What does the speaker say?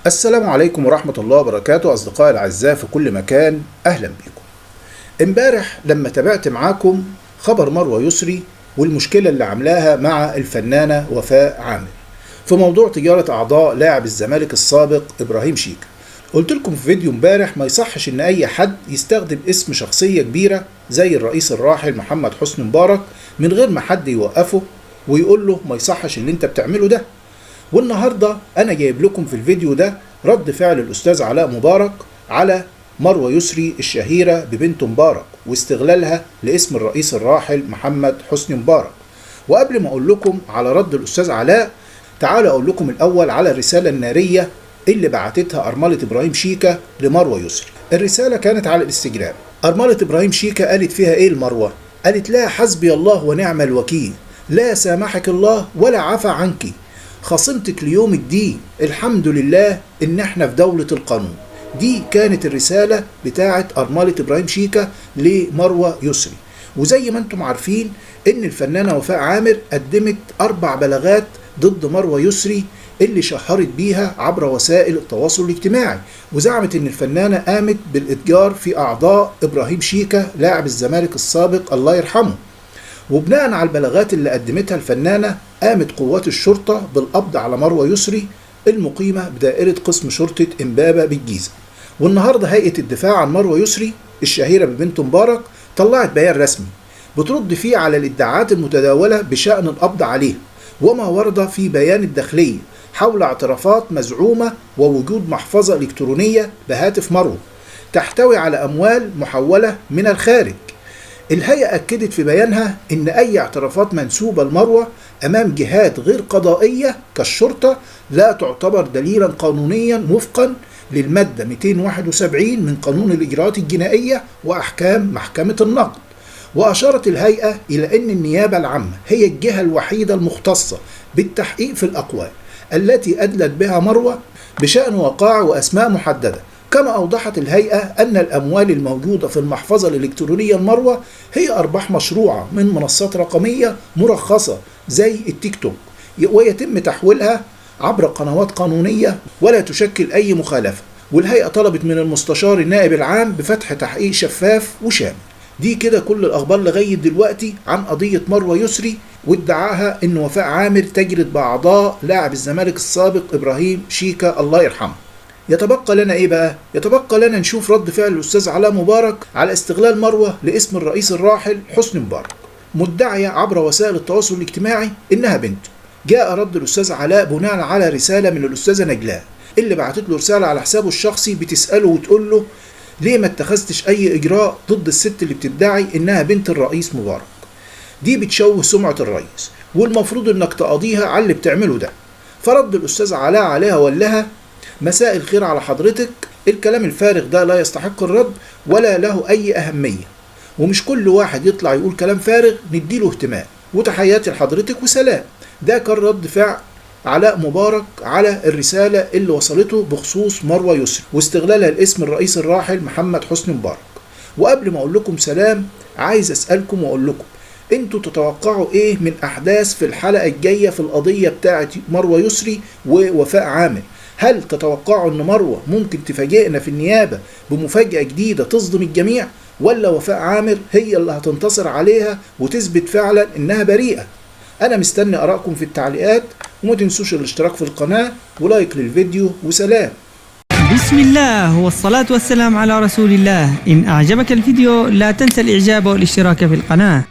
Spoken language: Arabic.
السلام عليكم ورحمة الله وبركاته أصدقائي الأعزاء في كل مكان، أهلا بكم. امبارح لما تابعت معاكم خبر مروة يسري والمشكلة اللي عملاها مع الفنانة وفاء عامر في موضوع تجارة أعضاء لاعب الزمالك السابق إبراهيم شيكا. قلت لكم في فيديو امبارح ما يصحش إن أي حد يستخدم اسم شخصية كبيرة زي الرئيس الراحل محمد حسني مبارك من غير ما حد يوقفه ويقول له ما يصحش اللي انت بتعمله ده. والنهاردة أنا جايب لكم في الفيديو ده رد فعل الأستاذ علاء مبارك على مروة يسري الشهيرة ببنت مبارك واستغلالها لاسم الرئيس الراحل محمد حسني مبارك. وقبل ما أقول لكم على رد الأستاذ علاء، تعالوا أقول لكم الأول على الرسالة النارية اللي بعتتها أرملة إبراهيم شيكا لمروة يسري. الرسالة كانت على الانستجرام. أرملة إبراهيم شيكا قالت فيها إيه لمروة؟ قالت: لا حسبي الله ونعم الوكيل، لا سامحك الله ولا عفى عنك، خصمتك ليوم الدين، الحمد لله ان احنا في دولة القانون. دي كانت الرسالة بتاعت أرملة إبراهيم شيكا لمروة يسري. وزي ما انتم عارفين ان الفنانة وفاء عامر قدمت 4 بلاغات ضد مروة يسري اللي شهرت بيها عبر وسائل التواصل الاجتماعي، وزعمت ان الفنانة قامت بالاتجار في اعضاء إبراهيم شيكا لاعب الزمالك السابق الله يرحمه. وبناء على البلاغات اللي قدمتها الفنانة قامت قوات الشرطة بالقبض على مروة يسري المقيمة بدائرة قسم شرطة إمبابة بالجيزة. والنهاردة هيئة الدفاع عن مروة يسري الشهيرة ببنت مبارك طلعت بيان رسمي بترد فيه على الادعاءات المتداولة بشأن القبض عليها وما ورد في بيان الداخلية حول اعترافات مزعومة ووجود محفظة إلكترونية بهاتف مروة تحتوي على أموال محولة من الخارج. الهيئة أكدت في بيانها إن أي اعترافات منسوبة لمروة أمام جهات غير قضائية كالشرطة لا تعتبر دليلا قانونيا وفقا للمادة 271 من قانون الإجراءات الجنائية وأحكام محكمة النقد. وأشارت الهيئة إلى أن النيابة العامة هي الجهة الوحيدة المختصة بالتحقيق في الأقوال التي أدلت بها مروة بشأن وقائع وأسماء محددة. كما أوضحت الهيئة أن الأموال الموجودة في المحفظة الإلكترونية لمروة هي أرباح مشروعة من منصات رقمية مرخصة زي التيك توك، ويتم تحويلها عبر قنوات قانونية ولا تشكل أي مخالفة. والهيئة طلبت من المستشار النائب العام بفتح تحقيق شفاف وشامل. دي كده كل الأخبار لغاية دلوقتي عن قضية مروة يسري وادعاها أن وفاء عامر تجرت بأعضاء لاعب الزمالك السابق إبراهيم شيكا الله يرحمه. يتبقى لنا ايه بقى؟ يتبقى لنا نشوف رد فعل الاستاذ علاء مبارك على استغلال مروة لاسم الرئيس الراحل حسني مبارك، مدعية عبر وسائل التواصل الاجتماعي انها بنته. جاء رد الاستاذ علاء بناء على رسالة من الاستاذة نجلاء اللي بعتت له رسالة على حسابه الشخصي بتسأله وتقول له: ليه ما اتخذتش اي اجراء ضد الست اللي بتدعي انها بنت الرئيس مبارك؟ دي بتشوه سمعة الرئيس والمفروض انك تقاضيها على اللي بتعمله ده. فرد الاستاذ علاء عليها وقال لها: مساء الخير على حضرتك، الكلام الفارغ ده لا يستحق الرد ولا له أي أهمية، ومش كل واحد يطلع يقول كلام فارغ نديله اهتمام، وتحياتي لحضرتك وسلام. ده كان رد فعل علاء مبارك على الرسالة اللي وصلته بخصوص مروة يسري واستغلالها الاسم الرئيس الراحل محمد حسني مبارك. وقبل ما أقول لكم سلام عايز أسألكم وأقول لكم: انتوا تتوقعوا ايه من أحداث في الحلقة الجاية في القضية بتاعت مروة يسري ووفاء عامر؟ هل تتوقعوا ان مروة ممكن تفاجئنا في النيابة بمفاجأة جديدة تصدم الجميع، ولا وفاء عامر هي اللي هتنتصر عليها وتثبت فعلا انها بريئة؟ انا مستني ارائكم في التعليقات، وما تنسوش الاشتراك في القناة ولايك للفيديو وسلام. بسم الله والصلاة والسلام على رسول الله. إن أعجبك الفيديو لا تنسى الإعجاب والاشتراك في القناة.